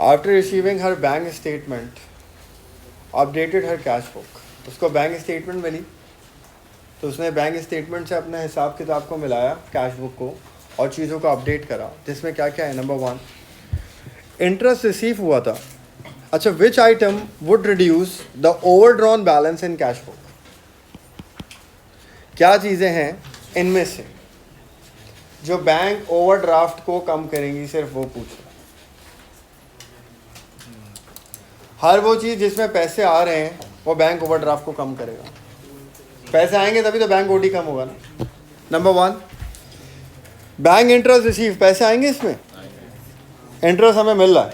After receiving हर bank statement updated हर cash book. उसको bank statement मिली तो उसने बैंक स्टेटमेंट से अपने हिसाब किताब को मिलाया, कैश बुक को, और चीज़ों को अपडेट करा, जिसमें क्या क्या है। नंबर 1, इंटरेस्ट रिसीव हुआ था। अच्छा, विच item would reduce the overdrawn balance in cash book? क्या चीज़ें हैं इनमें से जो बैंक ओवरड्राफ्ट को कम करेंगी? सिर्फ वो पूछ रहा। हर वो चीज़ जिसमें पैसे आ रहे हैं वो बैंक ओवरड्राफ्ट को कम करेगा। पैसे आएंगे तभी तो बैंक ओडी कम होगा ना। नंबर 1, बैंक इंटरेस्ट रिसीव, पैसे आएंगे इसमें, इंटरेस्ट हमें मिल रहा है,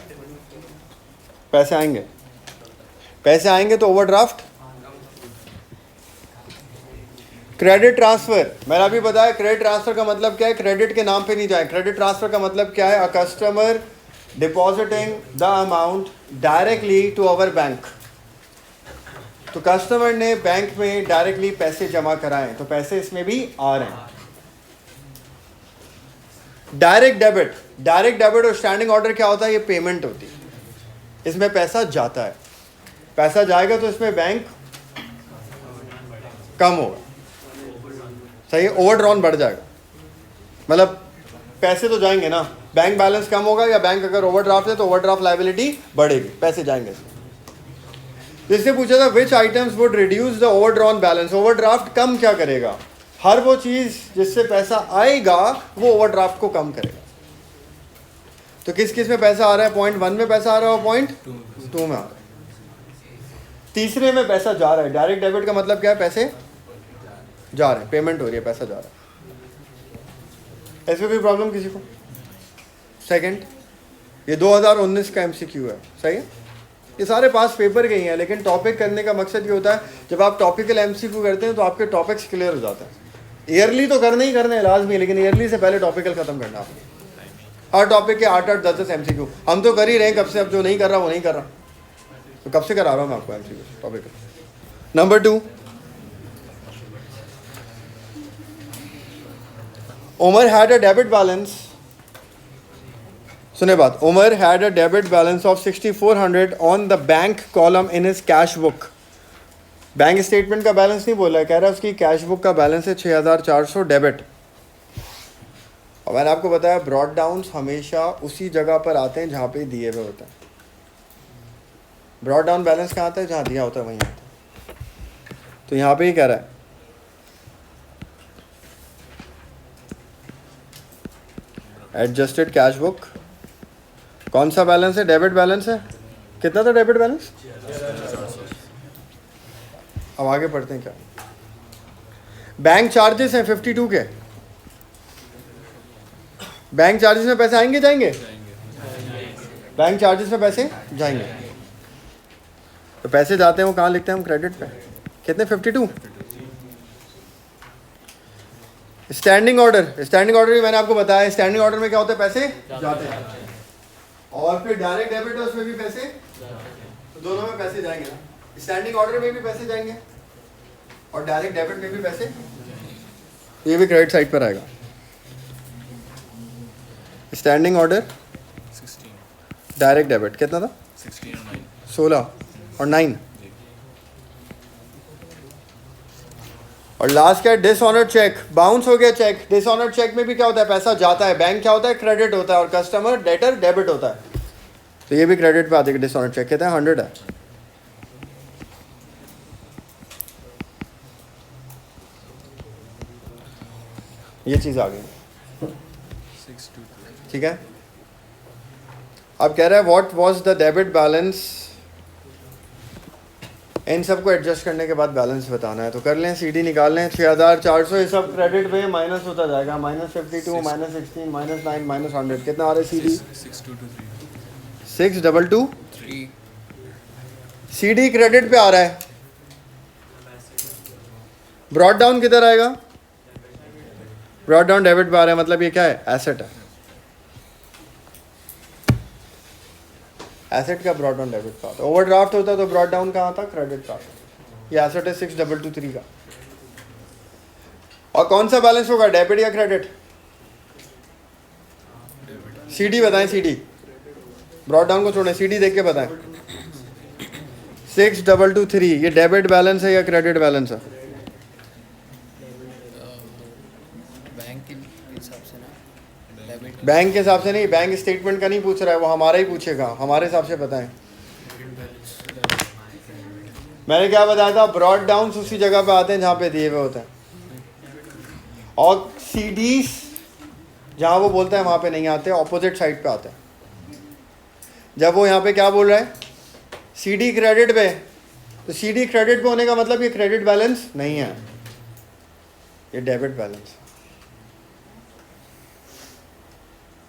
पैसे आएंगे, पैसे आएंगे तो ओवरड्राफ्ट। क्रेडिट ट्रांसफर, मैंने अभी बताया क्रेडिट ट्रांसफर का मतलब क्या है, क्रेडिट के नाम पे नहीं जाए। क्रेडिट ट्रांसफर का मतलब क्या है, a customer depositing the amount directly to our bank. तो कस्टमर ने बैंक में डायरेक्टली पैसे जमा कराए तो पैसे इसमें भी आ रहे हैं। डायरेक्ट डेबिट, डायरेक्ट डेबिट और स्टैंडिंग ऑर्डर क्या होता है, ये पेमेंट होती है, इसमें पैसा जाता है। पैसा जाएगा तो इसमें बैंक कम होगा, सही है, ओवरड्रॉन बढ़ जाएगा। मतलब पैसे तो जाएंगे ना, बैंक बैलेंस कम होगा, या बैंक अगर ओवरड्राफ्ट है तो ओवरड्राफ्ट लायबिलिटी बढ़ेगी, पैसे जाएंगे। जिससे पूछा था which items would reduce the overdrawn balance, overdraft कम क्या करेगा? हर वो चीज जिससे पैसा आएगा वो ओवरड्राफ्ट को कम करेगा। तो किस किस में पैसा आ रहा है? पॉइंट 1 में पैसा आ रहा है और पॉइंट 2 में आ रहा है। तीसरे में पैसा जा रहा है। डायरेक्ट डेबिट का मतलब क्या है, पैसे जा रहे हैं, पेमेंट हो रही है, पैसा जा रहा है। ऐसे कोई प्रॉब्लम किसी को? सेकंड, ये 2019 का एमसीक्यू है, सही है। ये सारे पास पेपर के ही हैं, लेकिन टॉपिक करने का मकसद ये होता है जब आप टॉपिकल एमसीक्यू करते हैं तो आपके टॉपिक्स क्लियर हो जाते हैं। ईयरली तो करने ही करने हैं लाजमी, लेकिन ईयरली से पहले टॉपिकल खत्म करना आपने। हर टॉपिक के 8-8, 10-10 एमसीक्यू हम तो कर ही रहे हैं कब से। अब जो नहीं कर रहा वो नहीं कर रहा, तो कब से करा रहा हूँ मैं आपको MCQ topical. Number 2, Umar had a debit balance, सुने बात, Umar had a debit balance of 6400 on the bank column in his cash book. Bank statement का बैलेंस नहीं बोला है, कह रहा है उसकी कैश बुक का बैलेंस है 6400 डेबिट। और मैंने आपको बताया ब्रॉड डाउन्स हमेशा उसी जगह पर आते हैं जहाँ पे दिए हुए होते हैं। ब्रॉड डाउन बैलेंस कहाँ आता है, जहाँ दिया होता है वहीं आता है। तो यहाँ पे ही कह रहा है एडजस्टेड कैश बुक, कौन सा बैलेंस है, डेबिट बैलेंस है। कितना था डेबिट बैलेंस? अब आगे पढ़ते हैं क्या। बैंक चार्जेस हैं 52 के। बैंक चार्जेस में पैसे आएंगे जाएंगे? बैंक चार्जेस में पैसे जाएंगे। तो पैसे जाते हैं वो कहाँ लिखते हैं हम, क्रेडिट पे। कितने? 52। स्टैंडिंग ऑर्डर, स्टैंडिंग ऑर्डर भी मैंने आपको बताया, स्टैंडिंग ऑर्डर में क्या होता है, पैसे जाते हैं। और फिर डायरेक्ट डेबिट है उसमें भी पैसे, तो दोनों में पैसे जाएंगे ना। स्टैंडिंग ऑर्डर में भी पैसे जाएंगे और डायरेक्ट डेबिट में भी पैसे, ये भी क्रेडिट साइड पर आएगा। स्टैंडिंग ऑर्डर, डायरेक्ट डेबिट कितना था? 16 और 9। और लास्ट क्या है, डिसऑनर्ड चेक, बाउंस हो गया चेक। डिसऑनर्ड चेक में भी क्या होता है, पैसा जाता है, बैंक क्या होता है, क्रेडिट होता है, और कस्टमर डेटर डेबिट होता है। तो ये भी क्रेडिट पे आती है। डिसऑनर्ड चेक कहते हैं 100 है। ये चीज आ गई, ठीक है। अब कह रहा है what was the debit balance, इन सबको एडजस्ट करने के बाद बैलेंस बताना है। तो कर लें, सीडी निकाल लें। 6400 ये सब क्रेडिट पे माइनस होता जाएगा, -52, -16, -9, -100, कितना आ रहा है सीडी? 6223। सीडी क्रेडिट पे आ रहा है। ब्रॉड डाउन किधर आएगा? ब्रॉड डाउन डेबिट पे आ रहा है, मतलब ये क्या है, एसेट है। एसेट का ब्रॉड डाउन डेबिट का आता है। ओवरड्राफ्ट होता है तो ब्रॉड डाउन कहाँ आता, क्रेडिट का आता है। ये एसेट है 6223 का। और कौन सा बैलेंस होगा, डेबिट या क्रेडिट? सीडी बताएं, सीडी ब्रॉड डाउन को छोड़ें, सीडी देख के बताएं। 6223 ये डेबिट बैलेंस है या क्रेडिट बैलेंस है? बैंक के हिसाब से ना, डेबिट बैंक के हिसाब से नहीं, बैंक स्टेटमेंट का नहीं पूछ रहा है, वो हमारा ही पूछेगा, हमारे हिसाब से बताएं। मैंने क्या बताया था, ब्रॉड डाउन उसी जगह पे आते हैं जहाँ पे दिए हुए होते हैं, और सीडीज जहाँ वो बोलता है वहाँ पे नहीं आते, ऑपोजिट साइड पे आते हैं। जब वो यहाँ पे क्या बोल रहा है, सीडी क्रेडिट पे, तो सीडी क्रेडिट पे होने का मतलब ये क्रेडिट बैलेंस नहीं है, ये डेबिट बैलेंस।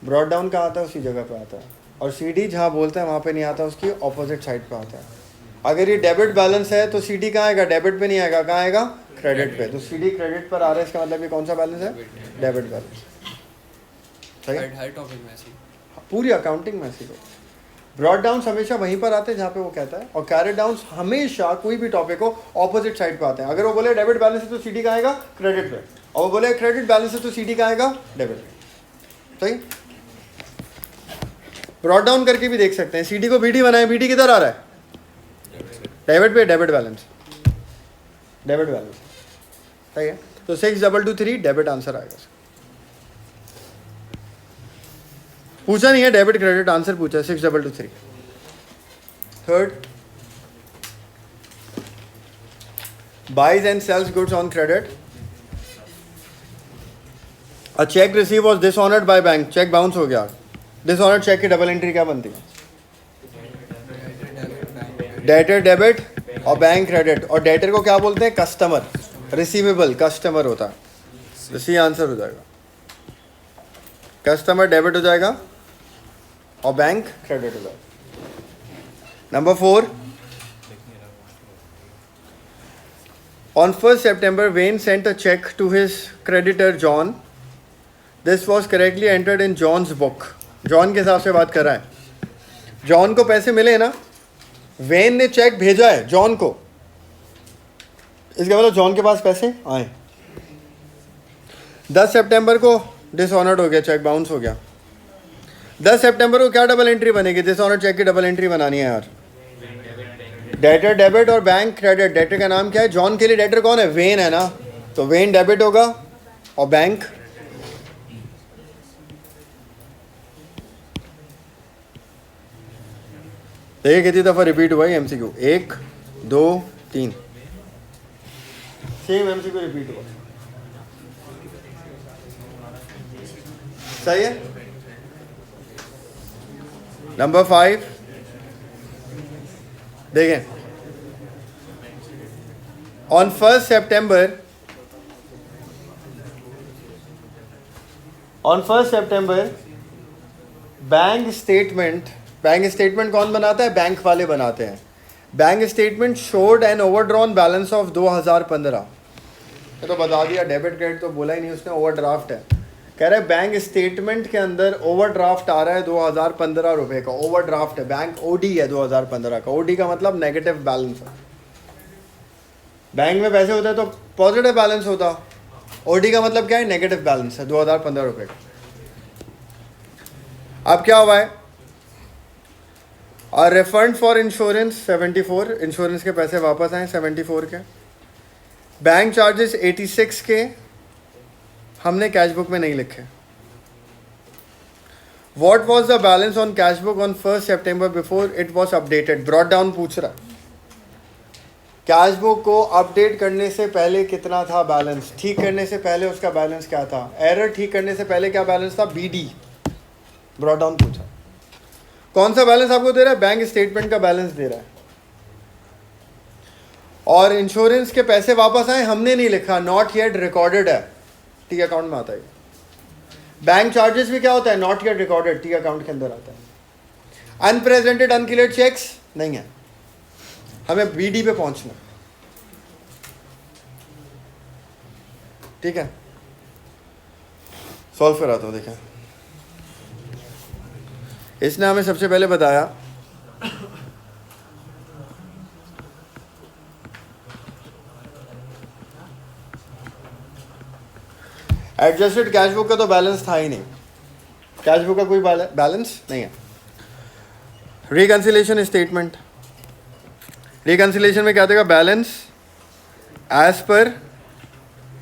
ब्रॉड डाउन कहाँ आता है, उसी जगह पे आता है, और सीडी जहाँ बोलता है वहाँ पे नहीं आता, उसकी ऑपोजिट साइड पे आता है। अगर ये डेबिट बैलेंस है तो सीडी कहाँ आएगा, डेबिट पे नहीं आएगा, कहाँ आएगा, क्रेडिट पे। तो सीडी क्रेडिट पर आ रहा है, इसका मतलब ये कौन सा बैलेंस है, डेबिट बैलेंस। सही, हर टॉपिक में ऐसी पूरी अकाउंटिंग में ऐसी। ब्रॉड डाउन हमेशा वहीं पर आते हैं जहाँ पे वो कहता है, और कैरेट डाउन हमेशा कोई भी टॉपिक हो ऑपोजिट साइड पे आते हैं। अगर वो बोले डेबिट बैलेंस है तो सीडी का आएगा क्रेडिट पे, और वो बोले क्रेडिट बैलेंस है तो सीडी का आएगा डेबिट पे। सही, ब्रॉड डाउन करके भी देख सकते हैं। सीडी को बीडी बनाए, बीडी किधर आ रहा है, डेबिट पे, डेबिट बैलेंस, डेबिट बैलेंस। सही है, तो 6223 डेबिट आंसर आएगा। पूछा नहीं है डेबिट क्रेडिट, आंसर पूछा 6223। Third, buys and sells goods on credit, a cheque receive was dishonoured by bank, cheque bounce हो गया। डिसऑनर्ड चेक की डबल एंट्री क्या बनती है, डेटर डेबिट और बैंक क्रेडिट, और डेटर को क्या बोलते हैं, कस्टमर, रिसीवेबल कस्टमर होता है, तो सी आंसर हो जाएगा। कस्टमर डेबिट हो जाएगा और बैंक क्रेडिट हो जाएगा। Number 4, on 1st September Wayne sent a check to his creditor John. This was correctly entered in John's book. John के हिसाब से बात कर रहा है, जॉन को पैसे मिले ना, वेन ने चेक भेजा है जॉन को, इसका मतलब जॉन के पास पैसे आए। 10 सितंबर को डिसऑनर्ड हो गया, चेक बाउंस हो गया। 10 सितंबर को क्या डबल एंट्री बनेगी, डिसऑनर्ड चेक की डबल एंट्री बनानी है यार। डेटर डेबिट और बैंक क्रेडिट। डेटर का नाम क्या है, जॉन के लिए डेटर कौन है, वेन है ना, तो वेन डेबिट होगा और बैंक देखिए कितनी दफा रिपीट हुआ है एमसीक्यू, 1 2 3, सेम एमसीक्यू रिपीट हुआ। सही है। नंबर 5 देखें, on 1st September bank statement कौन बनाता है, बैंक वाले बनाते हैं। Bank statement showed an overdrawn balance of 2015। तो बता दिया, डेबिट क्रेडिट तो बोला ही नहीं उसने, ओवरड्राफ्ट है। कह रहे बैंक स्टेटमेंट के अंदर ओवरड्राफ्ट आ रहा है 2015 रुपए का, ओवरड्राफ्ट है, बैंक ओडी है 2015 का। ओडी का मतलब नेगेटिव बैलेंस है। बैंक में पैसे होते हैं तो पॉजिटिव बैलेंस होता, ओडी का मतलब क्या है, नेगेटिव बैलेंस है 2015 रुपए का। अब क्या हुआ है, और रिफंड फॉर इंश्योरेंस 74, इंश्योरेंस के पैसे वापस आए 74 के। बैंक चार्जेस 86 के, हमने कैश बुक में नहीं लिखे। What was the balance on cash book on 1st September before it was updated. Brought down पूछ रहा है, कैश बुक को अपडेट करने से पहले कितना था बैलेंस, ठीक करने से पहले उसका बैलेंस क्या था, एरर ठीक करने से पहले क्या बैलेंस था, बीडी। ब्रॉड डाउन पूछा, कौन सा बैलेंस आपको दे रहा है, बैंक स्टेटमेंट का बैलेंस दे रहा है, और इंश्योरेंस के पैसे वापस आए, हमने नहीं लिखा, नॉट येट रिकॉर्डेड है, टी अकाउंट में आता है। बैंक चार्जेस भी क्या होता है, not yet recorded, T account के अंदर आता है। अनप्रेजेंटेड अनक्लियर्ड चेक्स नहीं है, हमें बीडी पे पहुंचना। ठीक है, सॉल्व कराता हूं। देखें, इसने हमें सबसे पहले बताया एडजस्टेड कैश बुक का तो बैलेंस था ही नहीं, कैश बुक का कोई बैलेंस नहीं है। रिकंसिलेशन स्टेटमेंट, रिकंसिलेशन में क्या देगा, balance as per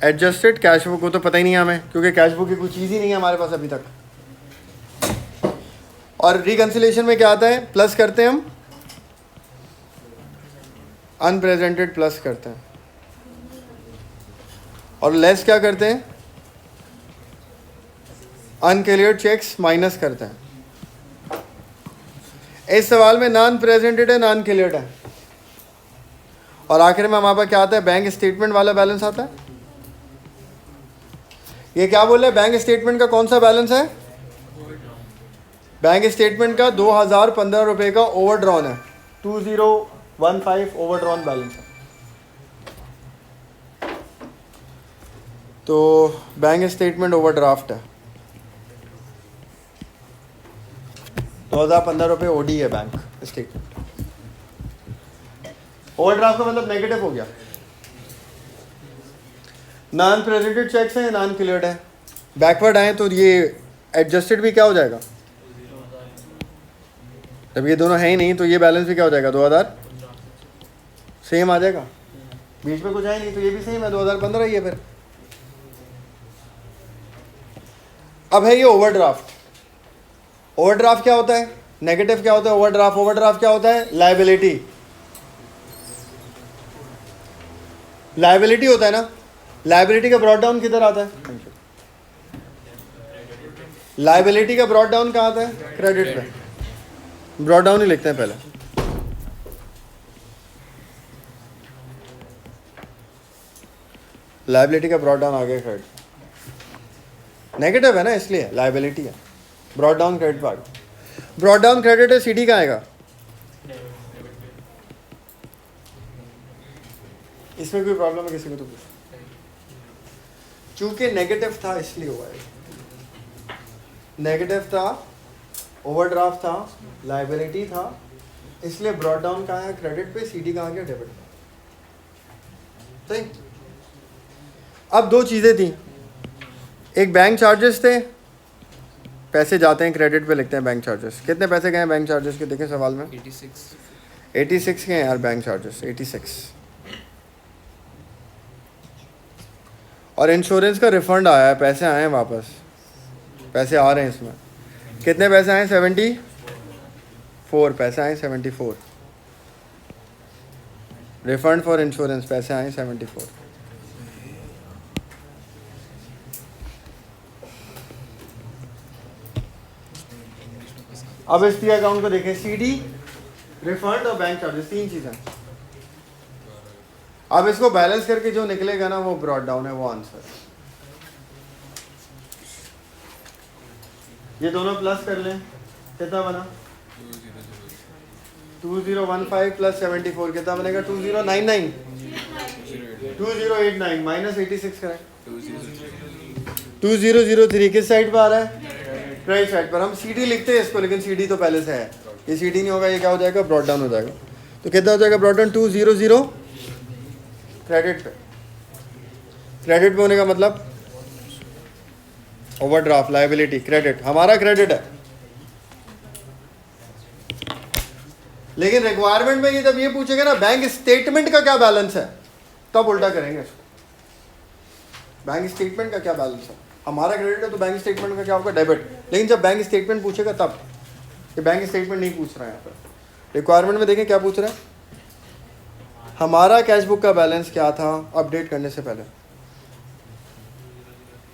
adjusted cash book, को तो पता ही नहीं है हमें क्योंकि कैश बुक की कोई चीज़ ही नहीं है हमारे पास अभी तक। और रिकंसिलेशन में क्या आता है, प्लस करते हैं हम, अनप्रेजेंटेड प्लस करते हैं, और लेस क्या करते हैं, अनक्लियर्ड चेक्स माइनस करते हैं। इस सवाल में नॉन प्रेजेंटेड है, नॉन क्लियर्ड है, और आखिर में हमारे पास क्या आता है, बैंक स्टेटमेंट वाला बैलेंस आता है। ये क्या बोल रहे हैं, बैंक स्टेटमेंट का कौन सा बैलेंस है, बैंक स्टेटमेंट का 2015 रुपए का ओवरड्रॉन है, 2015 ओवरड्रॉन बैलेंस है। तो बैंक स्टेटमेंट ओवरड्राफ्ट है, 2015 रुपये ओडी है बैंक स्टेटमेंट। ओवरड्राफ्ट का मतलब नेगेटिव हो गया, नॉन प्रेजेंटेड चेक्स हैं, नॉन क्लियर्ड है। बैकवर्ड आए तो ये एडजस्टेड भी क्या हो जाएगा, जब ये दोनों है ही नहीं तो ये बैलेंस भी क्या हो जाएगा, 2000 सेम आ जाएगा, बीच में कुछ है नहीं तो ये भी सेम है, 2015 ही है फिर। अब है ये ओवरड्राफ्ट। ओवरड्राफ्ट क्या होता है, नेगेटिव क्या होता है, ओवरड्राफ्ट, ओवरड्राफ्ट क्या होता है, लायबिलिटी, लायबिलिटी होता है ना। लायबिलिटी का ब्रॉड डाउन किधर आता है, लायबिलिटी का ब्रॉड डाउन कहाँ आता है, क्रेडिट पे। ब्रॉड डाउन ही लिखते हैं पहले, लायबिलिटी का ब्रॉड डाउन आ गया क्रेडिट, नेगेटिव है ना इसलिए लायबिलिटी है, ब्रॉड डाउन क्रेडिट पे आ गया। ब्रॉड डाउन क्रेडिट है, सीडी का आएगा, इसमें कोई प्रॉब्लम है किसी को तो पूछ, चूंकि नेगेटिव था इसलिए हुआ है, नेगेटिव था, ओवरड्राफ्ट था, लायबिलिटी था, इसलिए ब्रॉड डाउन कहाँ है, क्रेडिट पे, सीडी कहाँ गया, डेबिट पे। सही। अब दो चीज़ें थी, एक बैंक चार्जेस थे, पैसे जाते हैं क्रेडिट पे लिखते हैं बैंक चार्जेस। कितने पैसे गए हैं बैंक चार्जेस के, देखें सवाल में, 86 के हैं यार बैंक चार्जेस, 86। और इंश्योरेंस का रिफंड आया है, पैसे आए हैं वापस, पैसे आ रहे हैं इसमें। कितने पैसे आए, 74 पैसे आए, 74 रिफंड फॉर इंश्योरेंस, पैसे आए 74। अब एसपी अकाउंट को देखें, सीडी, रिफंड और बैंक चार्जेस, तीन चीजें। अब इसको बैलेंस करके जो निकलेगा ना वो ब्रॉड डाउन है, वो आंसर। ये दोनों प्लस कर लें, कितना बना, 2015 प्लस 74 कितना बनेगा, 2099, 2089 माइनस 86 करें, 2003 किस साइड पर आ रहा है, क्रेडिट साइड पर। हम सीडी लिखते हैं इसको, लेकिन सीडी तो पहले से है, ये सीडी नहीं होगा, ये क्या हो जाएगा, ब्रॉड डाउन हो जाएगा। तो कितना हो जाएगा ब्रॉड डाउन, 200 क्रेडिट पे। क्रेडिट पे होने का मतलब ओवरड्राफ्ट, लायबिलिटी, क्रेडिट, हमारा क्रेडिट है। लेकिन रिक्वायरमेंट में ये जब ये पूछेगा ना बैंक स्टेटमेंट का क्या बैलेंस है, तब उल्टा करेंगे इसको, बैंक स्टेटमेंट का क्या बैलेंस है, हमारा क्रेडिट है तो बैंक स्टेटमेंट का क्या होगा, डेबिट। लेकिन जब बैंक स्टेटमेंट पूछेगा तब, ये बैंक स्टेटमेंट नहीं पूछ रहा है यहाँ पर। रिक्वायरमेंट में देखें क्या पूछ रहा है, हमारा कैश बुक का बैलेंस क्या था अपडेट करने से पहले,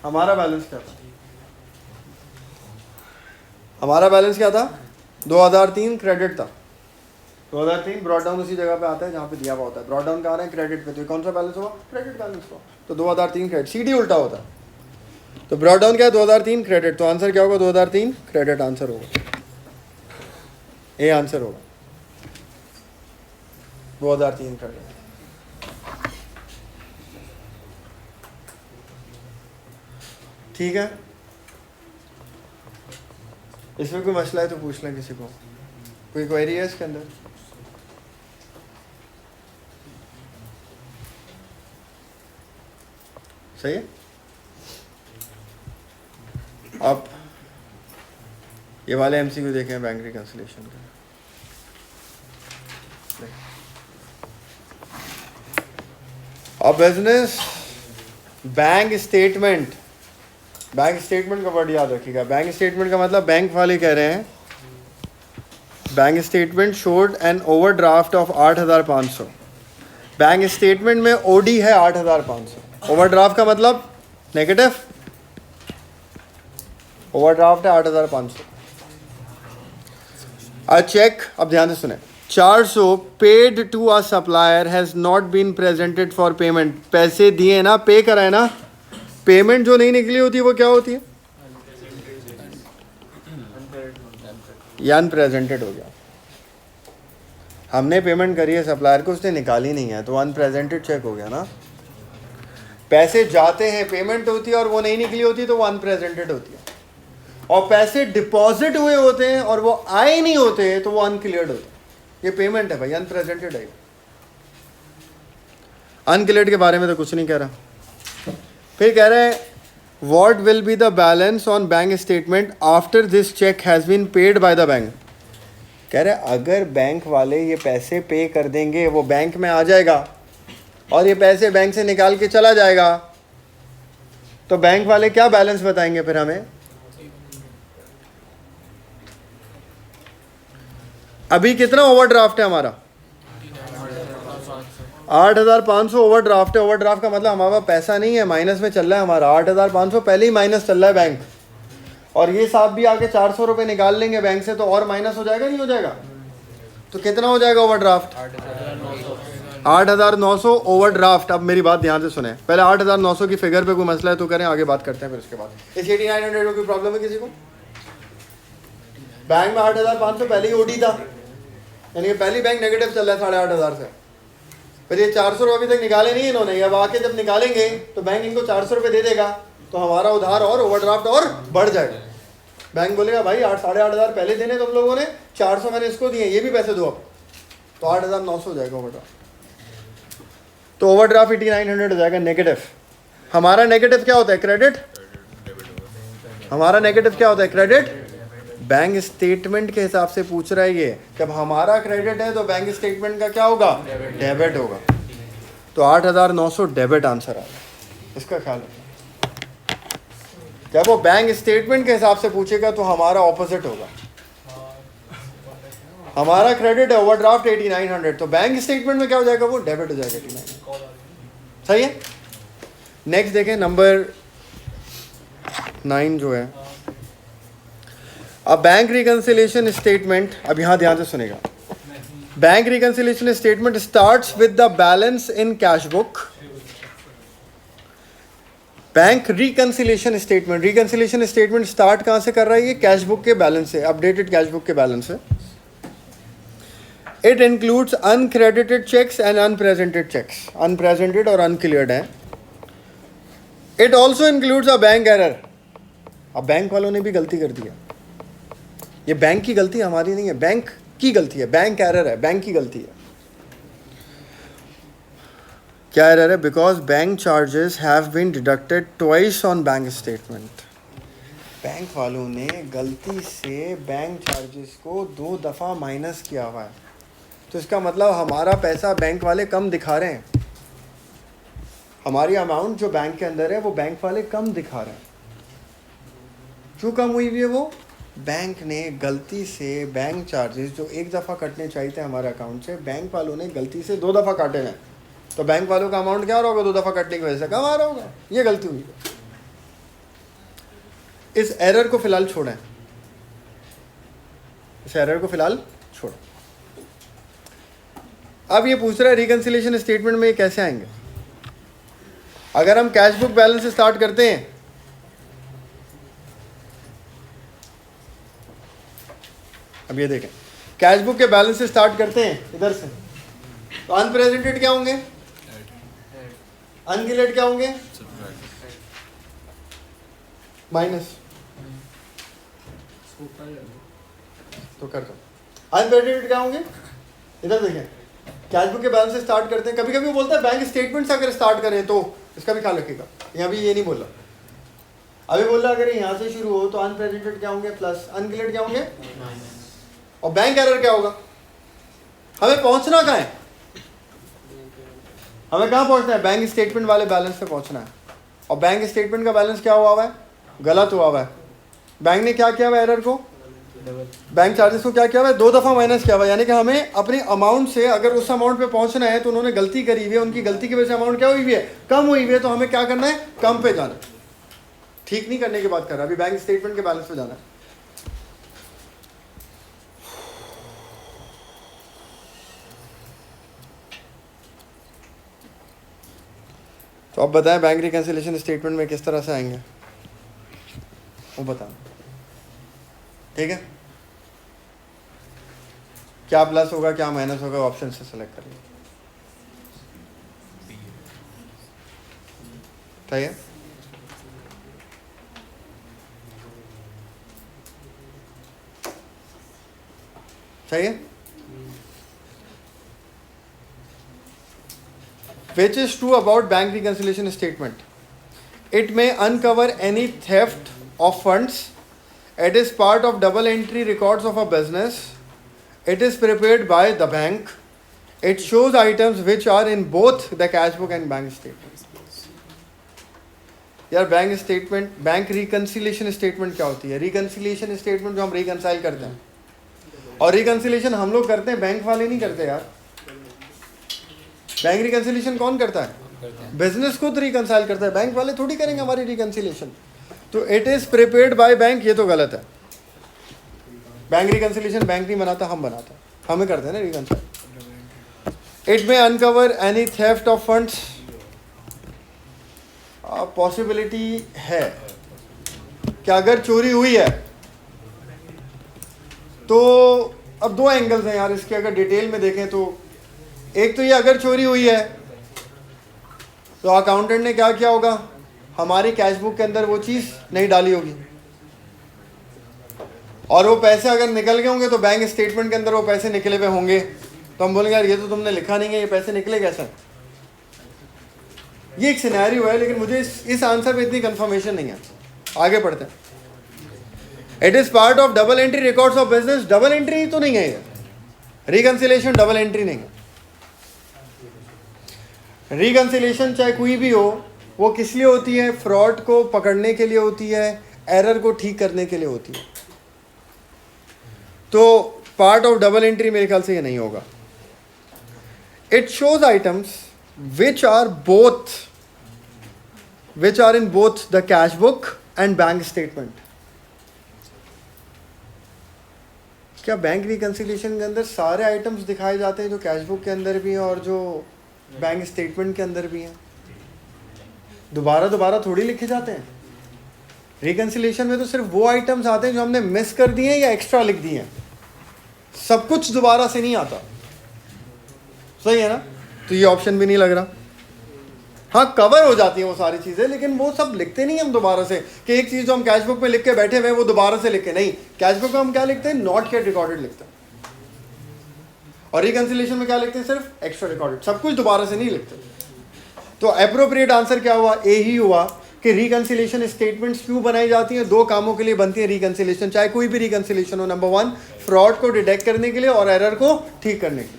हमारा बैलेंस क्या था, हमारा बैलेंस क्या था, 2003 क्रेडिट था, 2003 ब्रॉड डाउन उसी जगह पे आता है जहाँ पे दिया हुआ होता है, ब्रॉड डाउन कहाँ रहे हैं, क्रेडिट पे, तो कौन सा बैलेंस हुआ, क्रेडिट बैलेंस हुआ, तो 2003 क्रेडिट। सीडी उल्टा होता है, तो ब्रॉड डाउन क्या है, 2003 क्रेडिट, तो आंसर क्या होगा, 2003 क्रेडिट आंसर होगा, ए आंसर होगा 2003 क्रेडिट। ठीक है, इसमें कोई मसला है तो पूछ लें किसी को, कोई क्वेरी है इसके अंदर। सही है। आप ये वाले एमसीक्यू देखें बैंक रिकंसिलिएशन का। अब business bank statement, bank statement का वर्ड याद रखिएगा। बैंक स्टेटमेंट का मतलब बैंक वाले कह रहे हैं bank statement showed an overdraft of 8,500। Bank statement में ओडी है 8,500, ओवरड्राफ्ट का मतलब नेगेटिव, ओवरड्राफ्ट है 8,500। अ चेक, अब ध्यान से सुने, 400 paid to a supplier has not been presented for payment. पैसे दिए ना, पे कराए ना, पेमेंट जो नहीं निकली होती वो क्या होती है? ये अनप्रेजेंटेड हो गया। हमने पेमेंट करी है सप्लायर को, उसने निकाली नहीं है, तो अनप्रेजेंटेड चेक हो गया ना। पैसे जाते हैं, पेमेंट होती है और वो नहीं निकली होती तो वो अनप्रेजेंटेड होती है। और पैसे डिपॉजिट हुए होते हैं और वो आए नहीं होते तो वो अनक्लियर्ड होते हैं। ये पेमेंट है भाई, अनप्रेजेंटेड है। अनक्लियर्ड के बारे में तो कुछ नहीं कह रहा। फिर कह रहे हैं what will be the balance on bank statement after this cheque has been paid by the bank. कह रहे अगर बैंक वाले ये पैसे पे कर देंगे, वो बैंक में आ जाएगा और ये पैसे बैंक से निकाल के चला जाएगा, तो बैंक वाले क्या बैलेंस बताएंगे फिर हमें? अभी कितना ओवरड्राफ्ट है हमारा? 8,500 ओवरड्राफ्ट है। ओवरड्राफ्ट का मतलब हमारा पैसा नहीं है, माइनस में चल रहा है हमारा। 8,500 पहले ही माइनस चल रहा है बैंक, और ये साहब भी आके 400 रुपये निकाल लेंगे बैंक से, तो और माइनस हो जाएगा, नहीं हो जाएगा? तो कितना हो जाएगा ओवरड्राफ्ट? 8,900 ओवरड्राफ्ट। अब मेरी बात ध्यान से सुने, पहले 8,900 की फिगर पे कोई मसला है तो करें, आगे बात करते हैं फिर उसके बाद। इस 8,900 में कोई प्रॉब्लम है किसी को? बैंक में 8,500 पहले ही ओडी था, यानी कि पहली बैंक नेगेटिव चल रहा है 8,500 से। फिर ये 400 रुपये अभी तक निकाले नहीं इन्होंने, अब आके जब निकालेंगे तो बैंक इनको 400 रुपये दे देगा, तो हमारा उधार और ओवरड्राफ्ट और बढ़ जाएगा। बैंक बोलेगा भाई 8,500 पहले देने तुम लोगों ने, 400 मैंने इसको दिए, ये भी पैसे दो अब, तो 8,900 हो जाएगा ओवरड्राफ्ट। तो ओवरड्राफ्ट 8,900 हो जाएगा नेगेटिव। हमारा नेगेटिव क्या होता है? क्रेडिट। हमारा नेगेटिव क्या होता है? क्रेडिट। बैंक स्टेटमेंट के हिसाब से पूछ रहा है ये, जब हमारा क्रेडिट है तो बैंक स्टेटमेंट का क्या होगा? डेबिट होगा। तो 8,900 डेबिट आंसर आ गया, इसका ख्याल रखना। जब वो बैंक स्टेटमेंट के हिसाब से पूछेगा तो हमारा ऑपोजिट होगा। हमारा क्रेडिट है ओवरड्राफ्ट 8,900, तो बैंक स्टेटमेंट में क्या हो जाएगा? वो डेबिट हो जाएगा 89। सही है। नेक्स्ट देखें, नंबर 9 जो है, अब बैंक रिकंसिलिएशन स्टेटमेंट। अब यहां ध्यान से सुनेगा, bank reconciliation statement starts with the balance in cash book. Bank reconciliation statement, reconciliation statement start कहां से कर रहा है? ये कैश बुक के बैलेंस से, अपडेटेड कैश बुक के बैलेंस से। It includes uncredited cheques and unpresented cheques, unpresented और अनक्लियर्ड है। It also includes a bank error. अब बैंक वालों ने भी गलती कर दिया, ये बैंक की गलती हमारी नहीं है, बैंक की गलती है, बैंक एरर है, बैंक की गलती है। क्या एरर है? Because bank charges have been deducted twice on bank statement. Bank वालों ने गलती से बैंक चार्जेस को 2 दफ़ा माइनस किया हुआ है, तो इसका मतलब हमारा पैसा बैंक वाले कम दिखा रहे हैं। हमारी अमाउंट जो बैंक के अंदर है वो बैंक वाले कम दिखा रहे हैं। क्यों कम हुई हुई है? वो बैंक ने गलती से बैंक चार्जेस जो 1 दफ़ा कटने चाहिए थे हमारे अकाउंट से, बैंक वालों ने गलती से 2 दफ़ा काटे हैं, तो बैंक वालों का अमाउंट क्या होगा? 2 दफ़ा कटने की वजह से कम आ रहा होगा। ये गलती हुई है। इस एरर को फिलहाल छोड़ें, इस एरर को फिलहाल छोड़ें। अब ये पूछ रहा है रिकंसिलिएशन स्टेटमेंट में ये कैसे आएंगे? अगर हम कैश बुक बैलेंस से स्टार्ट करते हैं, अब ये देखें, कैश बुक के बैलेंस से स्टार्ट करते हैं इधर से, तो अनप्रेजेंटेड क्या होंगे? अनक्लियर्ड क्या होंगे? माइनस। तो कर दो। अनप्रेजेंटेड क्या होंगे? इधर देखें, कैश बुक के बैलेंस से स्टार्ट करते हैं। कभी कभी वो बोलता है बैंक स्टेटमेंट से अगर स्टार्ट करें, तो इसका भी ख्याल रखिएगा। यहाँ भी ये नहीं बोला, अभी बोल रहा अगर यहाँ से शुरू हो तो अनप्रेजेंटेड क्या होंगे? प्लस। अनक्लियर्ड क्या होंगे? और बैंक एरर क्या होगा? हमें पहुंचना कहाँ है? हमें कहाँ पहुंचना है? बैंक स्टेटमेंट वाले बैलेंस पे पहुंचना है। और बैंक स्टेटमेंट का बैलेंस क्या हुआ है? गलत हुआ है। बैंक ने क्या किया हुआ है? एरर को, बैंक चार्जेस को क्या किया हुआ है? 2 दफ़ा माइनस किया हुआ है। यानी कि हमें अपने अमाउंट से अगर उस अमाउंट पे पहुंचना है तो उन्होंने गलती करी हुई है, उनकी गलती की वजह से अमाउंट क्या हुई हुई है? कम हुई हुई है। तो हमें क्या करना है? कम पे जाना है। ठीक नहीं करने की बात कर रहा है, अभी बैंक स्टेटमेंट के बैलेंस पे जाना है। तो अब बताएं बैंक रिकन्सिलिएशन स्टेटमेंट में किस तरह से आएंगे, वो बताएं। ठीक है, क्या प्लस होगा क्या माइनस होगा, ऑप्शन से सेलेक्ट करिए। सही है। सही है। Which is true about bank reconciliation statement? It may uncover any theft of funds. It is part of double entry records of a business. It is prepared by the bank. It shows items which are in both the cash book and bank statement. यार bank statement, bank reconciliation statement क्या होती है? Reconciliation statement जो हम reconcile करते हैं, और reconciliation हम लोग करते हैं, बैंक वाले नहीं करते यार। बैंक रिकन्सिलिएशन कौन करता है? बिजनेस खुद रिकन्साइल करता है, बैंक वाले थोड़ी करेंगे हमारी रिकन्सिलिएशन। तो it is prepared by bank, ये तो गलत है। बैंक रिकन्सिलिएशन बैंक नहीं बनाता, हम बनाते हैं, हमें करते हैं ना रिकन्साइल। इट में uncover any theft of funds, possibility है कि अगर चोरी हुई है तो अब 2 एंगल्स हैं यार इसके, अगर डिटेल में देखें तो एक तो ये अगर चोरी हुई है तो अकाउंटेंट ने क्या किया होगा? हमारी कैश बुक के अंदर वो चीज़ नहीं डाली होगी, और वो पैसे अगर निकल गए होंगे तो बैंक स्टेटमेंट के अंदर वो पैसे निकले हुए होंगे, तो हम बोलेंगे यार ये तो तुमने लिखा नहीं है, ये पैसे निकले कैसे? ये एक सिनेरियो है, लेकिन मुझे इस आंसर पे इतनी कंफर्मेशन नहीं है। आगे पढ़ते हैं। It is part of double entry records of business. Double entry तो नहीं है ये, रिकन्सिलिएशन डबल एंट्री नहीं है। रिकन्सिलिएशन चाहे कोई भी हो, वो किस लिए होती है? फ्रॉड को पकड़ने के लिए होती है, एरर को ठीक करने के लिए होती है। तो पार्ट ऑफ डबल एंट्री मेरे ख्याल से ये नहीं होगा। It shows items which are in both the cash book and bank statement. क्या बैंक रिकन्सिलिएशन के अंदर सारे आइटम्स दिखाए जाते हैं जो कैश बुक के अंदर भी हैं और जो बैंक स्टेटमेंट के अंदर भी हैं? दोबारा थोड़ी लिखे जाते हैं। रिकन्सिलिएशन में तो सिर्फ वो आइटम्स आते हैं जो हमने मिस कर दिए हैं या एक्स्ट्रा लिख दिए हैं, सब कुछ दोबारा से नहीं आता। सही है ना? तो ये ऑप्शन भी नहीं लग रहा। हाँ, कवर हो जाती है वो सारी चीज़ें, लेकिन वो सब लिखते नहीं हम दोबारा से कि एक चीज़ जो हम कैश बुक में लिख के बैठे हुए वो दोबारा से लिखे नहीं। कैश बुक में हम क्या लिखते हैं? नॉट येट रिकॉर्डेड लिखते हैं, और रिकन्सिलिएशन में क्या लिखते हैं? सिर्फ एक्स्ट्रा रिकॉर्डेड। सब कुछ दोबारा से नहीं लिखते। तो अप्रोप्रिएट आंसर क्या हुआ? ए ही हुआ कि रिकन्सिलिएशन स्टेटमेंट्स क्यों बनाई जाती हैं? 2 कामों के लिए बनती है रिकन्सिलिएशन, चाहे कोई भी रिकन्सिलिएशन हो। नंबर 1, फ्रॉड को डिटेक्ट करने के लिए, और एरर को ठीक करने के लिए।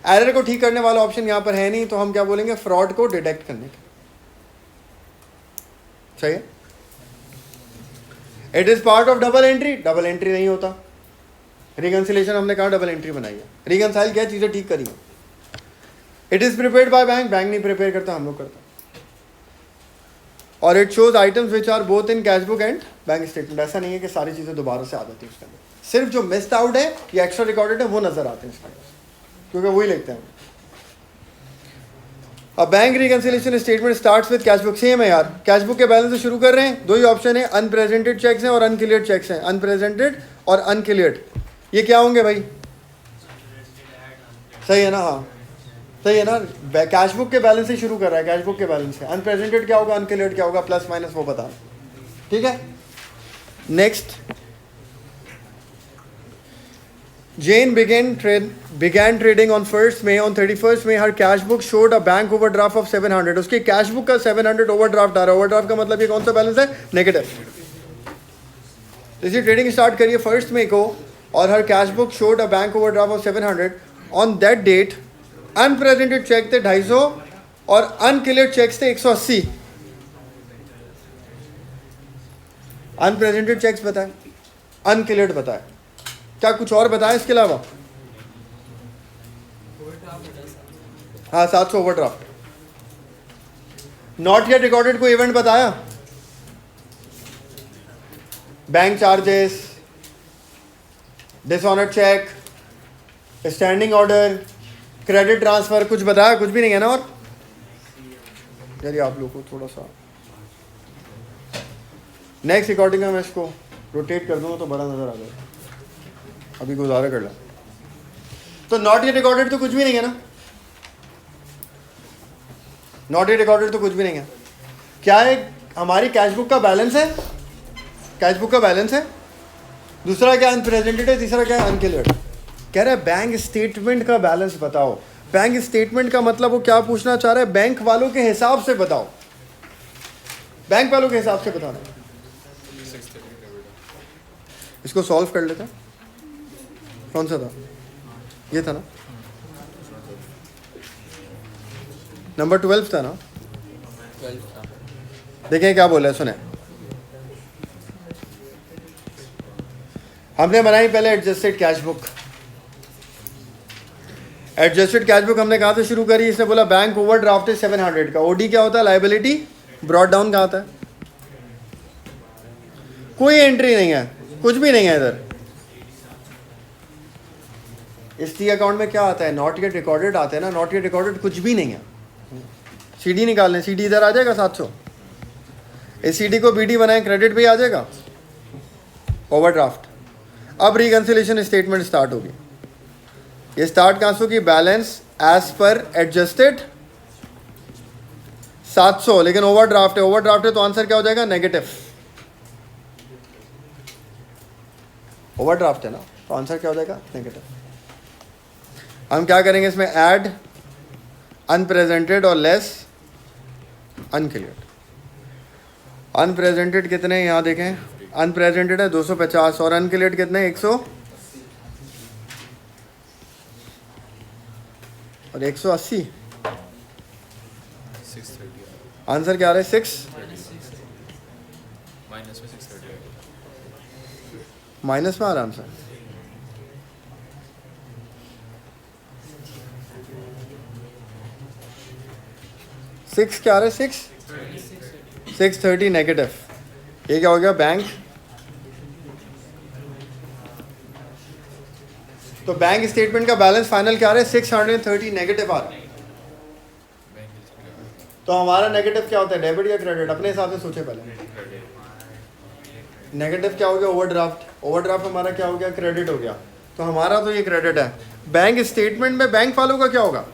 एरर को ठीक करने वाला ऑप्शन यहाँ पर है नहीं, तो हम क्या बोलेंगे? फ्रॉड को डिटेक्ट करने के। सही है। It is part of double entry, double entry नहीं होता। रिकन्सिलिएशन हमने कहा डबल एंट्री बनाई है, रिकन्साइल क्या चीजें ठीक करी है। It is prepared by bank, bank नहीं प्रिपेयर करता, हम लोग करते हैं। और it shows items which are both in cash book and bank statement. ऐसा नहीं है कि सारी चीजें दोबारा से आ जाती है उसके अंदर, सिर्फ जो मिस्ड आउट है या एक्स्ट्रा रिकॉर्डेड है वो नजर आते हैं इसके अंदर, क्योंकि वही लिखते हैं। अब bank reconciliation statement starts with cash book. Same है यार, कैश बुक के बैलेंस से शुरू कर रहे हैं। 2 ही ऑप्शन है, अनप्रेजेंटेड चेक्स हैं और अनक्लियर्ड चेक्स हैं। अनप्रेजेंटेड और अनक्लियर्ड, ये क्या होंगे भाई? सही है ना? हाँ सही है ना? कैश बुक के बैलेंस से शुरू कर रहा है, कैश बुक के बैलेंस से। अनप्रेजेंटेड क्या होगा, अनक्लियर्ड क्या होगा, प्लस माइनस वो बता। ठीक है, next. Jane began trading on 1st May. On 31st May, her cash book showed a bank overdraft of 700. उसकी कैश बुक का 700 ओवरड्राफ्ट आ रहा है। ओवरड्राफ्ट का मतलब ये कौन सा बैलेंस है? नेगेटिव। तो इसी ट्रेडिंग स्टार्ट करिए 1st May को, और हर cash book showed a bank overdraft of 700। On that date unpresented cheque थे 250 और अनक्लियर्ड चेक्स थे 180। अनप्रेजेंटेड चेक्स बताए, अनक्लियर्ड बताए, क्या कुछ और बताया इसके अलावा? हाँ 700 ओवरड्राफ्ट। नॉट येट रिकॉर्डेड कोई इवेंट बताया? Bank charges, dishonoured cheque, standing order, credit transfer, कुछ बताया? कुछ भी नहीं है ना। और यदि आप लोग को थोड़ा सा नेक्स्ट रिकॉर्डिंग में मैं इसको रोटेट कर दूंगा तो बड़ा नजर आ जाएगा। अभी गुजारा कर लो। तो नॉट येट रिकॉर्डेड तो कुछ भी नहीं है ना। नॉट येट रिकॉर्डेड तो कुछ भी नहीं है। क्या है? हमारी कैश बुक का बैलेंस है, कैश बुक का बैलेंस है। दूसरा क्या? अनप्रेजेंटेड है। तीसरा क्या है? अनक्लियर्ड। कह रहा है बैंक स्टेटमेंट का बैलेंस बताओ। बैंक स्टेटमेंट का मतलब वो क्या पूछना चाह रहा है? बैंक वालों के हिसाब से बताओ, बैंक वालों के हिसाब से बताना। इसको सॉल्व कर लेते हैं। कौन सा था? ये था ना, नंबर 12 था ना। 12 था। देखें क्या बोला है, सुने। हमने बनाई पहले adjusted cash book. Adjusted cash book हमने कहाँ से शुरू करी? इसने बोला बैंक ओवरड्राफ्ट है 700 का। ओडी क्या होता है? Liability brought down. कहाँ था? कोई एंट्री नहीं है, कुछ भी नहीं है इधर। इस टी अकाउंट में क्या आता है? नॉट येट रिकॉर्डेड आता है ना। नॉट येट रिकॉर्डेड कुछ भी नहीं है। सीडी निकालने, सीडी इधर आ जाएगा 700। इस सीडी को बीडी बनाए, क्रेडिट भी आ जाएगा, ओवरड्राफ्ट। अब रिकंसिलेशन स्टेटमेंट स्टार्ट होगी। ये स्टार्ट कहाँ से होगी? बैलेंस एज पर एडजस्टेड 700, लेकिन ओवरड्राफ्ट है। ओवरड्राफ्ट है तो आंसर क्या हो जाएगा? नेगेटिव। ओवरड्राफ्ट है ना, तो आंसर क्या हो जाएगा? नेगेटिव। हम क्या करेंगे इसमें? ऐड अनप्रेजेंटेड और लेस अनक्लियर्ड। अनप्रेजेंटेड कितने हैं यहाँ देखें? अनप्रेजेंटेड है 250 और अनक्लियर्ड कितने? 100 और 180। आंसर क्या आ रहा है? 6 माइनस में आ रहा आंसर। सिक्स क्या आ रहा है? 630 नेगेटिव। ये क्या हो गया? बैंक। तो बैंक स्टेटमेंट का बैलेंस फाइनल क्या आ रहा है? 630 नेगेटिव आ रहा है। तो हमारा नेगेटिव क्या होता है? डेबिट या क्रेडिट? अपने हिसाब से सोचे पहले। नेगेटिव क्या हो गया? ओवरड्राफ्ट। ओवरड्राफ्ट हमारा क्या हो गया? क्रेडिट हो गया। तो हमारा तो ये क्रेडिट है। बैंक स्टेटमेंट में बैंक वालों का क्या होगा?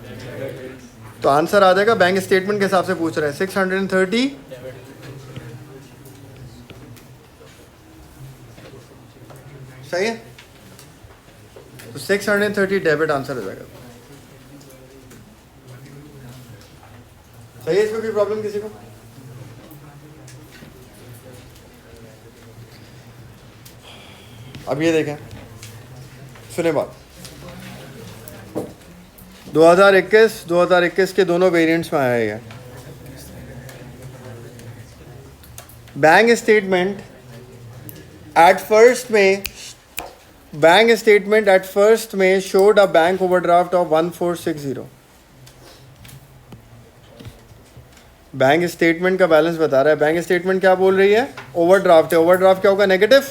तो आंसर आ जाएगा, बैंक स्टेटमेंट के हिसाब से पूछ रहे हैं, 630 सही है। तो 630 डेबिट आंसर हो जाएगा। सही है। इसमें कोई प्रॉब्लम किसी को? अब ये देखें, सुने बात। 2021 के दोनों वेरिएंट्स में आया है। बैंक स्टेटमेंट एट फर्स्ट में showed a bank overdraft of 1460। Bank statement का बैलेंस बता रहा है। बैंक स्टेटमेंट क्या बोल रही है? ओवरड्राफ्ट है। ओवरड्राफ्ट क्या होगा? नेगेटिव।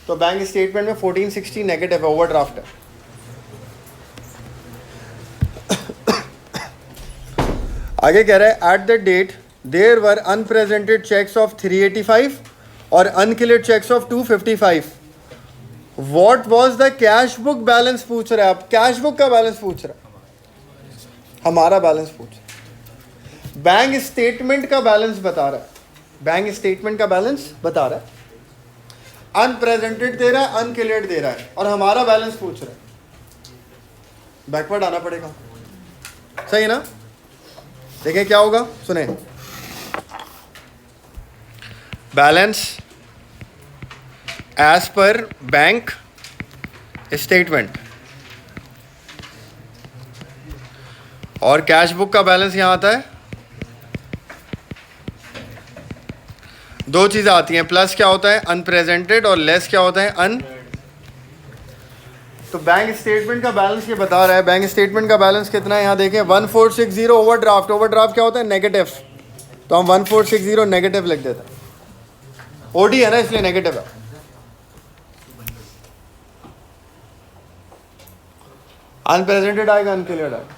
तो बैंक स्टेटमेंट में 1460 नेगेटिव है, ओवरड्राफ्ट है। आगे कह रहा है at the date there were unpresented cheques of 385 और uncleared cheques of 255। What was the cash book balance पूछ रहा है। अब कैश बुक का बैलेंस पूछ रहा है, हमारा बैलेंस पूछ रहा है। बैंक स्टेटमेंट का बैलेंस बता रहा है, बैंक स्टेटमेंट का बैलेंस बता रहा है। अनप्रेजेंटेड दे रहा है, अनक्लियर्ड दे रहा है, और हमारा बैलेंस पूछ रहा है। बैकवर्ड आना पड़ेगा, सही है ना। देखिए क्या होगा, सुने। Balance as per bank statement और कैश बुक का बैलेंस यहाँ आता है। दो चीज़ें आती हैं, प्लस क्या होता है अनप्रेजेंटेड और लेस क्या होता है अन। तो बैंक स्टेटमेंट का बैलेंस ये बता रहा है, बैंक स्टेटमेंट का बैलेंस कितना है यहाँ देखें 1460 ओवरड्राफ्ट। ओवरड्राफ्ट क्या होता है नेगेटिव, तो हम 1460 नेगेटिव लिख देते हैं। ओडी है ना इसलिए नेगेटिव है। अनप्रेजेंटेड आएगा अनक्लियर्ड आएगा।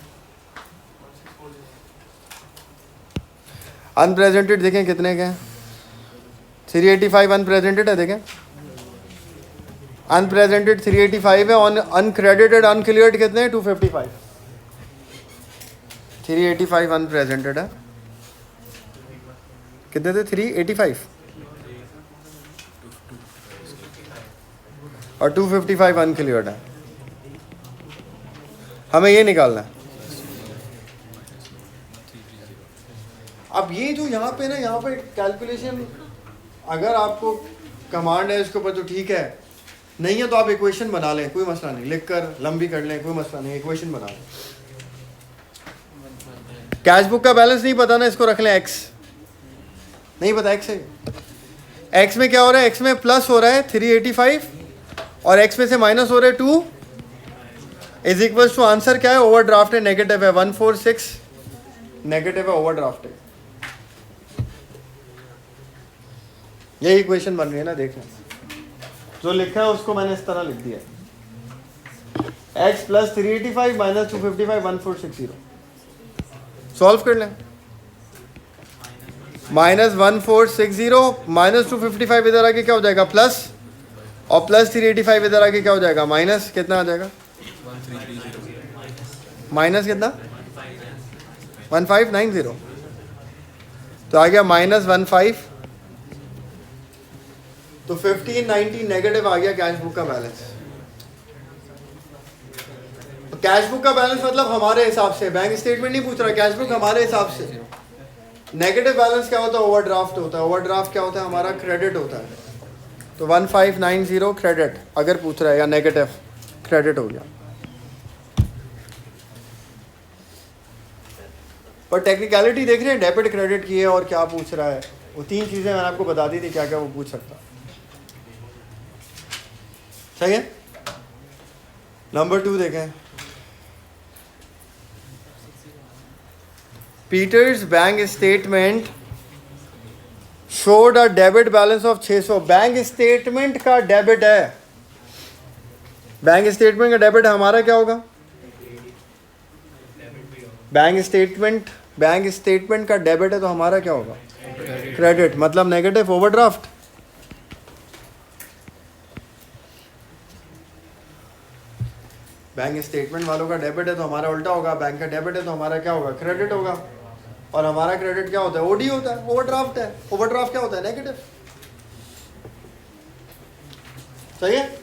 अनप्रेजेंटेड देखें कितने के हैं 385 अनप्रेजेंटेड है देखें, अनप्रेजेंटेड 385 है और अनक्रेडिटेड अनक्लियर्ड कितने हैं 255। 385 अनप्रेजेंटेड है, कितने थे 385 और 255 अनक्लियर्ड है। हमें ये निकालना है। अब ये जो यहाँ पे ना, यहाँ पे कैलकुलेशन अगर आपको कमांड है इसके ऊपर तो ठीक है, नहीं है तो आप इक्वेशन बना लें, कोई मसला नहीं, लिखकर लंबी कर लें, कोई मसला नहीं, इक्वेशन बना लें। कैश बुक का बैलेंस नहीं पता ना, इसको रख लें एक्स, नहीं पता एक्स है। एक्स में क्या हो रहा है, एक्स में प्लस हो रहा है 385 और एक्स में से माइनस हो रहा है 2 इज इक्वल्स टू आंसर क्या है ओवरड्राफ्ट है नेगेटिव है 146 नेगेटिव है ओवरड्राफ्ट है। यही इक्वेशन बन रही है ना, देखना जो लिखा है उसको मैंने इस तरह लिख दिया x प्लस 385 माइनस 255 1460। सॉल्व कर लें। माइनस 1460 माइनस 255 इधर आके क्या हो जाएगा प्लस, और प्लस 385 इधर आके क्या हो जाएगा माइनस, कितना आ जाएगा माइनस कितना 1590, तो आ गया माइनस 15। तो 1590 नेगेटिव आ गया कैश बुक का बैलेंस। तो कैश बुक का बैलेंस मतलब हमारे हिसाब से, बैंक स्टेटमेंट नहीं पूछ रहा, कैश बुक हमारे हिसाब से। नेगेटिव बैलेंस क्या होता है ओवरड्राफ्ट होता है, ओवरड्राफ्ट क्या होता है हमारा क्रेडिट होता है। तो 1590 क्रेडिट अगर पूछ रहा है या नेगेटिव क्रेडिट हो गया। पर टेक्निकलिटी देख रहे हैं, डेबिट क्रेडिट की है और क्या पूछ रहा है, वो तीन चीज़ें मैंने आपको बता दी थी क्या क्या वो पूछ सकता। सही है। नंबर 2 देखें, Peter's bank statement showed a debit balance of 600। Bank statement का डेबिट है, बैंक स्टेटमेंट का डेबिट हमारा क्या होगा, बैंक स्टेटमेंट का डेबिट है तो हमारा क्या होगा क्रेडिट, मतलब नेगेटिव ओवरड्राफ्ट। बैंक स्टेटमेंट वालों का डेबिट है तो हमारा उल्टा होगा, बैंक का डेबिट है तो हमारा क्या होगा क्रेडिट होगा। और हमारा क्रेडिट क्या होता है ओडी होता है, ओवरड्राफ्ट है। ओवरड्राफ्ट क्या होता है नेगेटिव। सही है।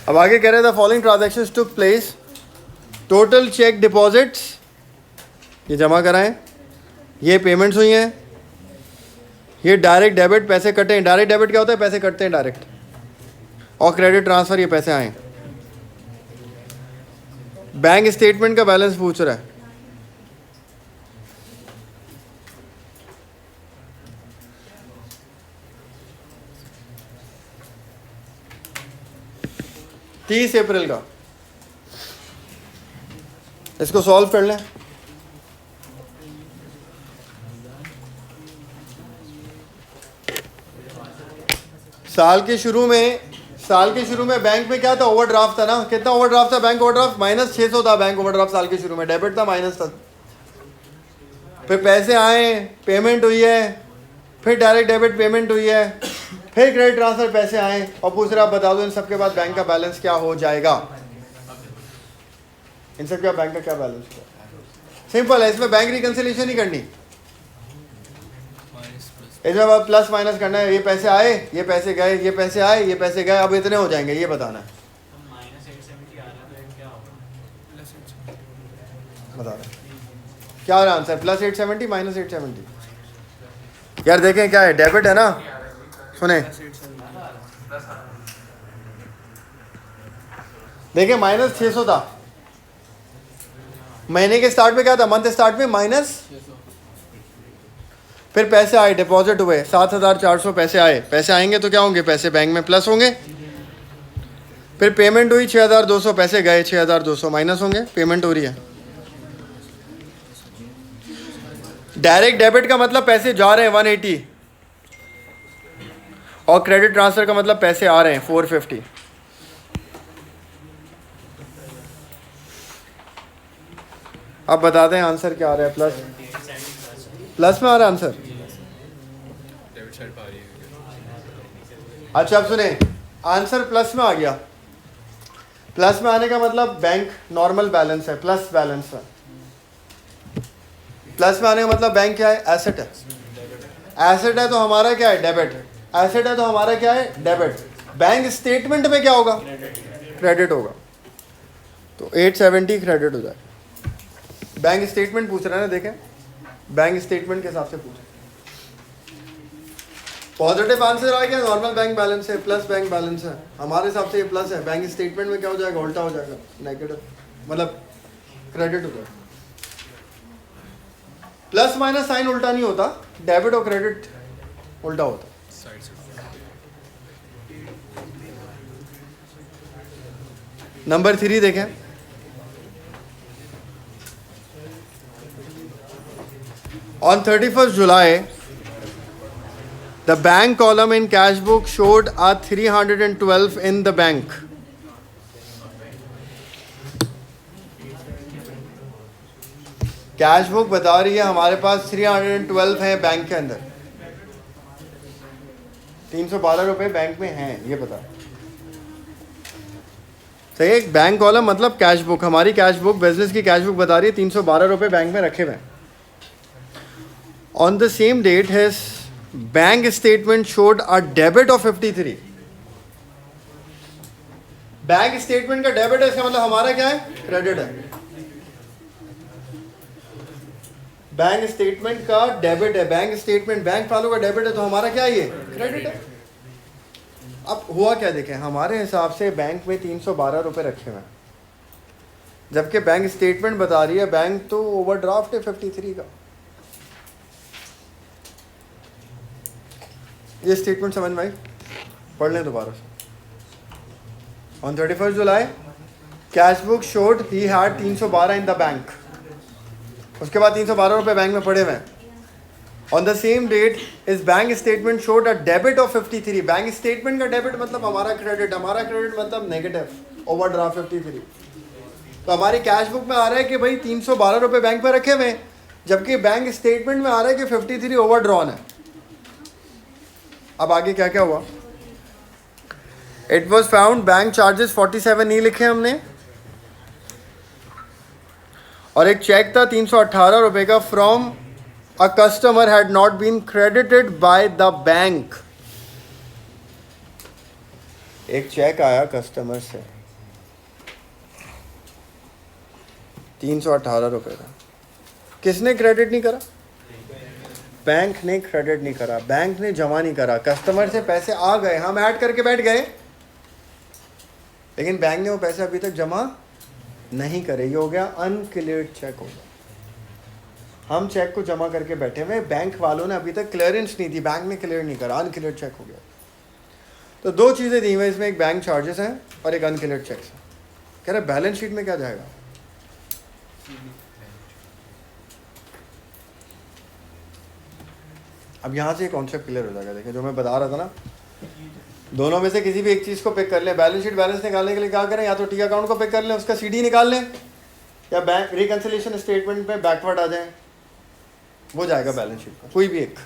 अब आगे कह रहे थे following transactions took place, total cheque deposits ये जमा कराएं, ये पेमेंट्स हुई हैं, ये डायरेक्ट डेबिट पैसे कटे हैं। डायरेक्ट डेबिट क्या होता है पैसे कटते हैं डायरेक्ट, और क्रेडिट ट्रांसफर ये पैसे आए। बैंक स्टेटमेंट का बैलेंस पूछ रहा है, तीस अप्रैल का। इसको सॉल्व कर लें। साल के शुरू में बैंक में क्या था ओवरड्राफ्ट था ना, कितना ओवरड्राफ्ट था बैंक ओवरड्राफ्ट माइनस 600 था बैंक ओवरड्राफ्ट साल के शुरू में, डेबिट था माइनस था। फिर पैसे आए, पेमेंट हुई है, फिर डायरेक्ट डेबिट पेमेंट हुई है, फिर क्रेडिट ट्रांसफर पैसे आए, और पूछ रहा बता दो इन सबके बाद बैंक का बैलेंस क्या हो जाएगा। इन सब का बैंक का क्या बैलेंस होगा। सिंपल है, इसमें बैंक रिकंसिलिएशन नहीं करनी, इसमें अब प्लस माइनस करना है। ये पैसे आए, ये पैसे गए, ये पैसे आए, ये पैसे गए, अब इतने हो जाएंगे ये बताना है। बता रहे क्या हो रहा है आंसर, प्लस 870 माइनस 870। यार देखें क्या है, डेबिट है ना, सुने देखिए -600 था, महीने के स्टार्ट में क्या था, मंथ स्टार्ट में माइनस, फिर पैसे आए, डिपॉजिट हुए 7400 पैसे आए, पैसे आएंगे तो क्या होंगे, पैसे बैंक में प्लस होंगे, फिर पेमेंट हुई 6200, पैसे गए 6200 माइनस होंगे, पेमेंट हो रही है। डायरेक्ट डेबिट का मतलब पैसे जा रहे हैं 180, और क्रेडिट ट्रांसफर का मतलब पैसे आ रहे हैं 450। अब बताते हैं आंसर क्या आ रहा है, प्लस में आ रहा है आंसर। अच्छा अब सुने, आंसर प्लस में आ गया, प्लस में आने का मतलब बैंक नॉर्मल बैलेंस है, प्लस बैलेंस है। प्लस में आने का मतलब बैंक क्या है, एसेट है, एसेट है तो हमारा क्या है, डेबिट, एसेट है तो हमारा क्या है, डेबिट। बैंक स्टेटमेंट में क्या होगा, क्रेडिट होगा, तो 870 क्रेडिट हो जाए। बैंक स्टेटमेंट पूछ रहा है ना, देखें बैंक स्टेटमेंट के हिसाब से पूछ, पॉजिटिव आंसर आ गया, नॉर्मल बैंक बैलेंस है, प्लस बैंक बैलेंस है, हमारे हिसाब से ये प्लस है, बैंक स्टेटमेंट में क्या हो जाएगा, उल्टा हो जाएगा, नेगेटिव, मतलब क्रेडिट हो जाएगा। प्लस माइनस साइन उल्टा नहीं होता, डेबिट और क्रेडिट उल्टा होता। नंबर 3 देखें, on 31st July the bank column in cash book showed a 312 in the bank. Cash book बता रही है हमारे पास 312 है बैंक के अंदर, 312 रुपए बैंक में हैं, ये बता सही है। बैंक कॉलम मतलब कैश बुक, हमारी कैश बुक, बिजनेस की कैश बुक बता रही है 312 रुपए बैंक में रखे हुए हैं। On the same date his bank statement showed a debit of 53। Bank statement का डेबिट है, इसका मतलब हमारा क्या है, क्रेडिट है। बैंक स्टेटमेंट का डेबिट है, बैंक स्टेटमेंट बैंक वालों का डेबिट है, तो हमारा क्या है, ये क्रेडिट है। अब हुआ क्या, देखें हमारे हिसाब से बैंक में 312 रुपए रखे हुए हैं, जबकि बैंक स्टेटमेंट बता रही है बैंक तो ओवरड्राफ्ट है 53 का। ये स्टेटमेंट समझ में आई, पढ़ लें दोबारा से। On 31st July cash book showed he had 312 in the bank, उसके बाद 312 रुपए बैंक में पड़े हुए हैं। ऑन द सेम डेट इस bank statement showed a debit of 53। Bank statement का डेबिट मतलब हमारा क्रेडिट, हमारा क्रेडिट मतलब नेगेटिव, ओवरड्राफ्ट 53। तो हमारी कैश बुक में आ रहा है कि भाई 312 रुपए बैंक में रखे हुए हैं, जबकि बैंक स्टेटमेंट में आ रहा है कि 53 ओवरड्रॉन है। अब आगे क्या क्या हुआ, it was found bank charges 47 नहीं लिखे हमने, और एक चेक था 318 रुपए का from a customer had not been credited by the bank. एक चेक आया कस्टमर से 318 रुपए का, किसने क्रेडिट नहीं करा, बैंक ने क्रेडिट नहीं करा, बैंक ने जमा नहीं करा, कस्टमर से पैसे आ गए, हम ऐड करके बैठ गए, लेकिन बैंक ने वो पैसे अभी तक जमा नहीं करे, ये हो गया अनक्लियर्ड चेक हो गया। हम चेक को जमा करके बैठे हुए, बैंक वालों ने अभी तक क्लियरेंस नहीं दी, बैंक ने क्लियर नहीं करा, अनक्लियर्ड चेक हो गया। तो दो चीज़ें दी हुई इसमें, एक बैंक चार्जेस हैं और एक अनक्लियर्ड चेक है। कह रहे बैलेंस शीट में क्या जाएगा, अब यहाँ से कॉन्सेप्ट क्लियर हो जाएगा। देखिए जो मैं बता रहा था ना, दोनों में से किसी भी एक चीज़ को पिक कर लें, बैलेंस शीट बैलेंस निकालने के लिए क्या करें, या तो टी अकाउंट को पिक कर लें, उसका सीडी निकाल लें, या बैंक रिकन्सिलेशन स्टेटमेंट में बैकवर्ड आ जाएं, वो जाएगा बैलेंस शीट का, कोई भी एक।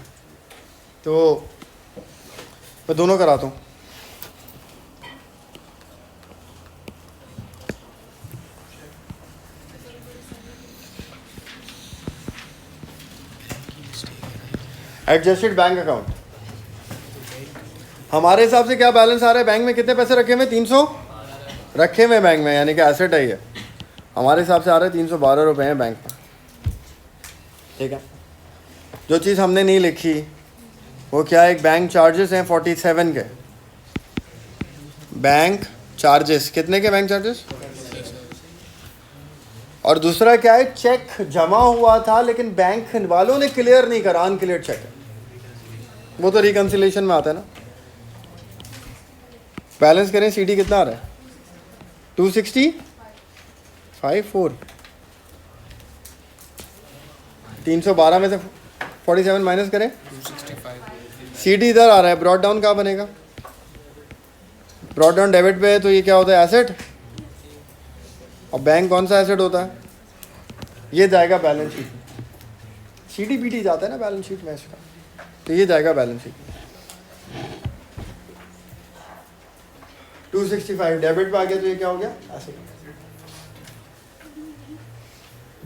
तो मैं दोनों कराता हूँ। एडजस्टेड बैंक अकाउंट, हमारे हिसाब से क्या बैलेंस आ रहा है, बैंक में कितने पैसे रखे हुए, 300 रखे हुए बैंक में, यानी कि एसेट है ये, हमारे हिसाब से आ रहा है 312 रुपए हैं बैंक में। ठीक है, जो चीज़ हमने नहीं लिखी वो क्या है, एक बैंक चार्जेस हैं 47 के, बैंक चार्जेस, कितने के बैंक चार्जेस? और दूसरा क्या है, चेक जमा हुआ था लेकिन बैंक वालों ने क्लियर नहीं करा, अनक्लियर चेक है, वो तो रिकंसिलेशन में आता है ना। बैलेंस करें, सीडी कितना आ रहा है? 265 312 में से 47 माइनस करें, 265 सीडी इधर आ रहा है, ब्रॉड डाउन कहाँ बनेगा? ब्रॉड डाउन डेबिट पे है तो ये क्या होता है, एसेट। और बैंक कौन सा एसेट होता है? ये जाएगा बैलेंस शीट में, सीडी बीडी जाता है ना बैलेंस शीट में इसका, तो ये जाएगा बैलेंस शीट में। 265 डेबिट पे आ गया तो ये क्या हो गया, एसेट।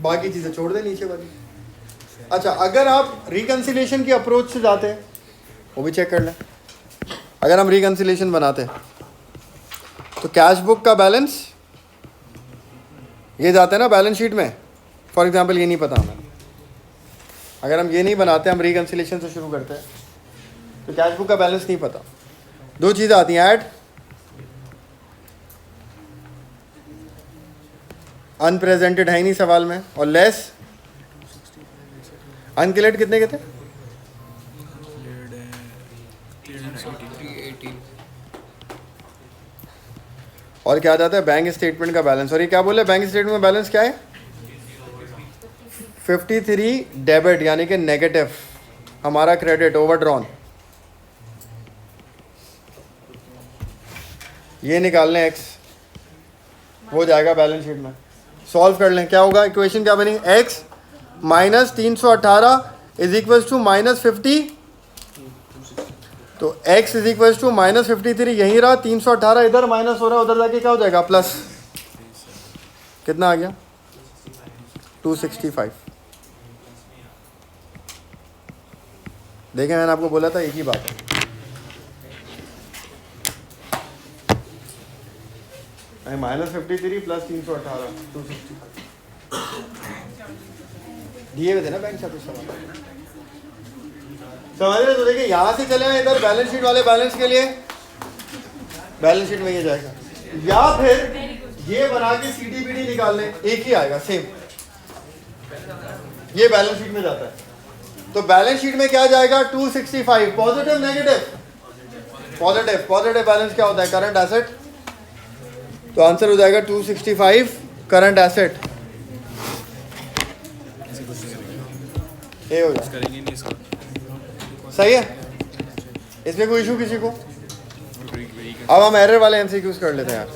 बाकी चीजें छोड़ दे नीचे वाली। अच्छा, अगर आप रिकंसिलेशन की अप्रोच से जाते हैं, वो भी चेक कर लें। अगर हम रिकंसिलेशन बनाते हैं तो कैश बुक का बैलेंस ये जाता है ना बैलेंस शीट में। फॉर एग्जांपल ये नहीं पता हमें, अगर हम ये नहीं बनाते, हम रिकंसिलेशन से शुरू करते हैं तो कैश बुक का बैलेंस नहीं पता। दो चीज़ें आती हैं, ऐड अनप्रेजेंटेड है ही नहीं सवाल में, और लेस अनक्लियर्ड कितने के थे? 318 और क्या जाता है, बैंक स्टेटमेंट का बैलेंस। और ये क्या बोले, बैंक स्टेटमेंट में बैलेंस क्या है? 53 डेबिट यानी कि नेगेटिव, हमारा क्रेडिट ओवरड्रॉन। ये निकाल लें एक्स, हो जाएगा बैलेंस शीट में। सॉल्व कर लें, क्या होगा, इक्वेशन क्या बनी, x minus 318 is equal to minus 50, तो x is equal to minus 53, यहीं रहा, 318 इधर माइनस हो रहा है, उधर जाके क्या हो जाएगा, प्लस। कितना आ गया, 265। देखें, मैंने आपको बोला था एक ही बात है, माइनस 53 प्लस 318 265 दिए हुए थे ना बैंक चार्जेस समझ रहे। तो देखिए, यहाँ से चले इधर बैलेंस शीट वाले बैलेंस के लिए, बैलेंस शीट में ये जाएगा, या फिर ये बना के सीडीबीडी निकाल लें, एक ही आएगा सेम, ये बैलेंस शीट में जाता है। तो बैलेंस शीट में क्या जाएगा, 265 positive negative, positive. Positive balance क्या होता है, करंट एसेट, तो आंसर हो जाएगा 265 करंट एसेट। ये हो जाएगा, सही है। इसमें कोई इशू किसी को? अब हम एरर वाले एमसीक्यूज कर लेते हैं यार।